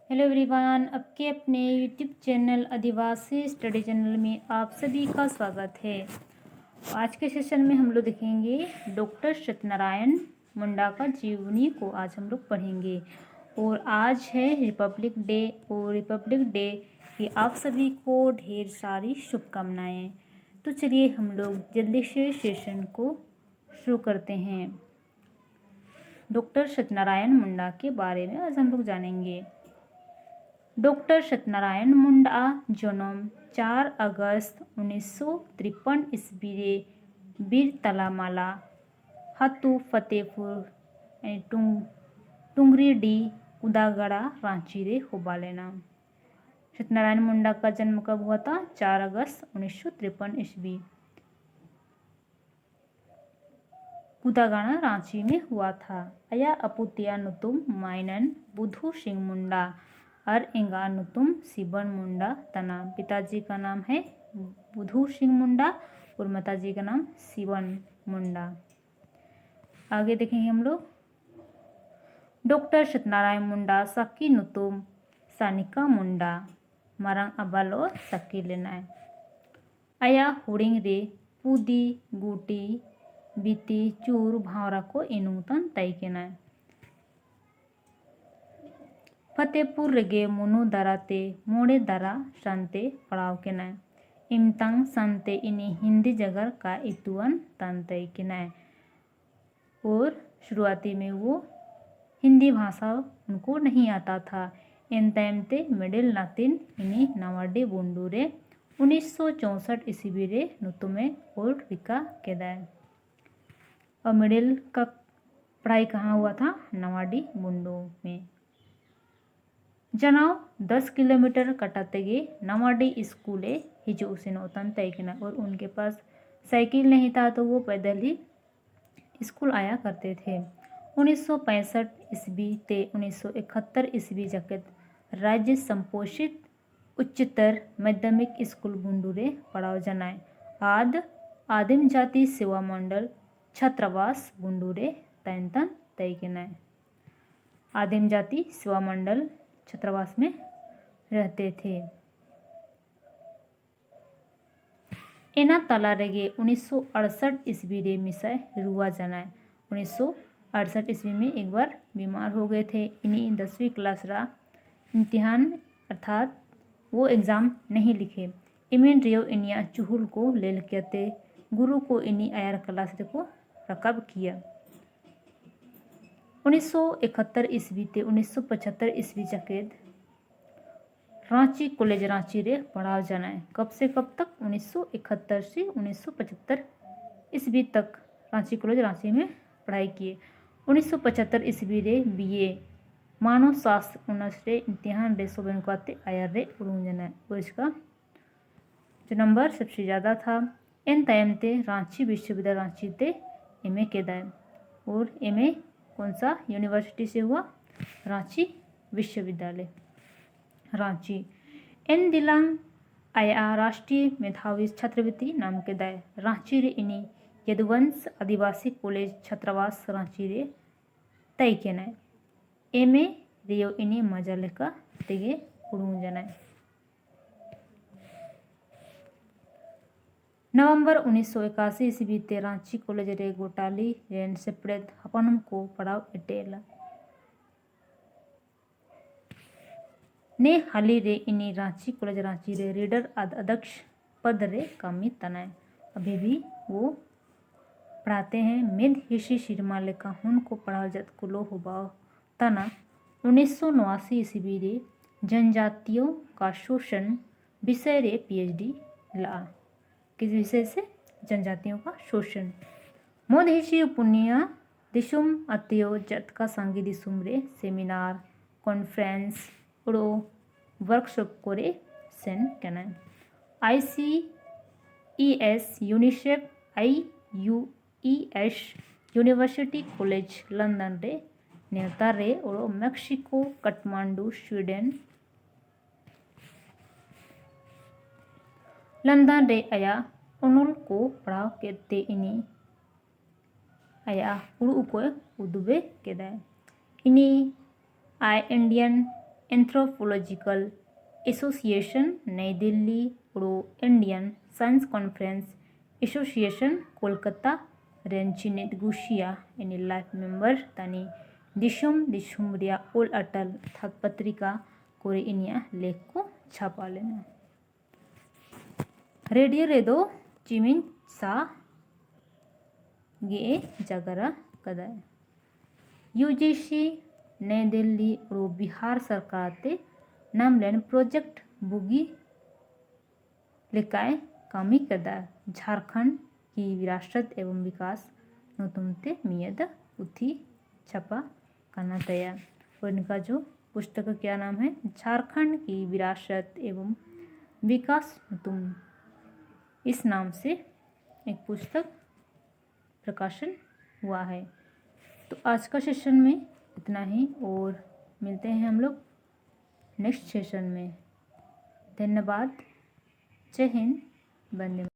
Hello everyone, आपके अपने YouTube channel आदिवासी study channel में आप सभी का स्वागत है। आज के सेशन में हम लोग देखेंगे डॉक्टर सत्यनारायण मुंडा का जीवनी को आज हम लोग पढ़ेंगे। और आज है रिपब्लिक डे, और रिपब्लिक डे की आप सभी को ढेर सारी शुभकामनाएं। तो चलिए हम लोग जल्दी से सेशन को शुरू करते हैं। डॉक्टर सत्यनारायण मुंडा के बारे में आज हम लोग जानेंगे। डॉक्टर सत्यनारायण मुंडा जन्म 4 अगस्त 1953 ईस्वी रे बीर तलामाला हातू फतेहपुर टुंगरी डी उदागड़ा रांची रे होबालेना। सत्यनारायण मुंडा का जन्म कब हुआ था? 4 अगस्त 1953 ईस्वी उदागड़ा रांची में हुआ था। अया अपुतिया नुतुम माइनन बुधू सिंह मुंडा और एंगा नुतुम सिबन मुंडा तना। पिताजी का नाम है बुधू सिंह मुंडा और माताजी का नाम सिबन मुंडा। आगे देखेंगे हम लोग। डॉक्टर सत्यनारायण मुंडा सकी नुतुम सानिका मुंडा मारंग अबालो सकी लेना। आया हुडिंग रे पुदी गुटी बीती चूर भावरा को इनुतन तय केना। फतेहपुर रेगे मुनु दाराते मोड़े दारा शांते पड़ाव केना। इमतांग शांते इन्हीं हिंदी जगह का इतुअन तंतय केना। और शुरुआती में वो हिंदी भाषा उनको नहीं आता था। इन तैमते मिडिल नातिन इन्हीं नवाडे बुंडूरे 1964 ईस्वी रे नुतुमे और रिका केदाय। और मिडिल का पढ़ाई कहाँ हुआ था? नवाडी बुंडू में। जनाव 10 किलोमीटर कटातेगे नवाडी स्कूले हिजू सेनोतन तयकिना। और उनके पास साइकिल नहीं था तो वो पैदल ही स्कूल आया करते थे। 1965 ईस्वी ते 1971 ईस्वी जगत राज्य संपोषित उच्चतर माध्यमिक स्कूल बुंडूरे पढ़ाव जनाए। आदिम जाति सेवा मंडल छात्रावास बुंडूरे तैनतन तयकिना। आदिम जाति सेवा मंडल छात्रावास में रहते थे। एना तला रेगे 1968 ईस्वी रे मिसाय रुआ जनाए। 1968 ईस्वी में एक बार बीमार हो गए थे। इन्हीं 10वीं क्लास रा इम्तिहान अर्थात वो एग्ज़ाम नहीं लिखे। इमिन रियो इनिया चुहुल को लेल कहते गुरु को इन्हीं आयर क्लास को रकब किया। 1971 ईस्वी ते 1975 ईस्वी जकेद रांची कॉलेज रांची रे पढ़ाव जनाए। कब से कब तक? 1971 से 1975 ईस्वी तक रांची कॉलेज रांची में पढ़ाई किए। 1975 ईस्वी रे बीए मानव शास्त्र ऑनर्स रे इम्तिहान रे सोबेन को आयर रे उड़ून जनाए। और इसका जो नंबर सबसे ज़्यादा था इन तयमते रांची विश्वविद्यालय रांची ते एमए केदाय। और एमए कौन सा यूनिवर्सिटी से हुआ? रांची विश्वविद्यालय रांची। इन दिलांग आया राष्ट्रीय मेधावी छात्रवृत्ति नाम के दाय रांची रे इन्हीं यदुवंश आदिवासी कॉलेज छात्रावास रांची रे तय केनाय। एमए रियो इन्हीं मजा लेका तेगे उड़ून जनाय। नवंबर 1981 ईस्वी ते रांची कॉलेज रे गोटाली रेन सेपरेट हपनम को पढ़ाव एटेला ने हाली रे इन्हीं रांची कॉलेज रांची रे रीडर अध्यक्ष पद रे कामी तनाए। अभी भी वो पढ़ाते हैं। मेद हिशी शिरमा लेका हुन को पढ़ाव जत कुलो हुबाव तना। 1989 ईस्वी रे जनजातियों का शोषण विषय रे पीएचडी ला। किस विषय से? जनजातियों का शोषण। मोदहिशी पुनिया दिशुम अतियो जत का सांगी दिसुम रे सेमिनार कॉन्फ्रेंस उड़ो वर्कशॉप कोरे सेन केना। ICES UNICEF IUES university college London रे नेता रे उड़ो मेक्सिको काठमांडू स्वीडन लंदन रे आया उनुल को पढ़ाव केते इन्हीं आया उड़ू को उदुबे केदाय। इन्हीं आई Indian anthropological association Nai Delhi और Indian science conference association Kolkata रेंचिनेट गुशिया यानी लाइफ मेंबर तानी दिसुम रिया ओल अटल अर्थात पत्रिका कोरे इनिया लेख को छापा लेना। रेडियो रेदो चिमिन सा गे जगरा कदाय यूजीसी नई दिल्ली और बिहार सरकार ते नामलेन प्रोजेक्ट बुगी लेकाय कामी कदा झारखंड की विरासत एवं विकास नोतुमते मियद उथी छपा करना तैयार। और इनका जो पुस्तक का क्या नाम है, झारखंड की विरासत एवं विकास नोतुम, इस नाम से एक पुस्तक प्रकाशन हुआ है। तो आज का सेशन में इतना ही और मिलते हैं हम लोग नेक्स्ट सेशन में। धन्यवाद। जय हिंद, वंदे।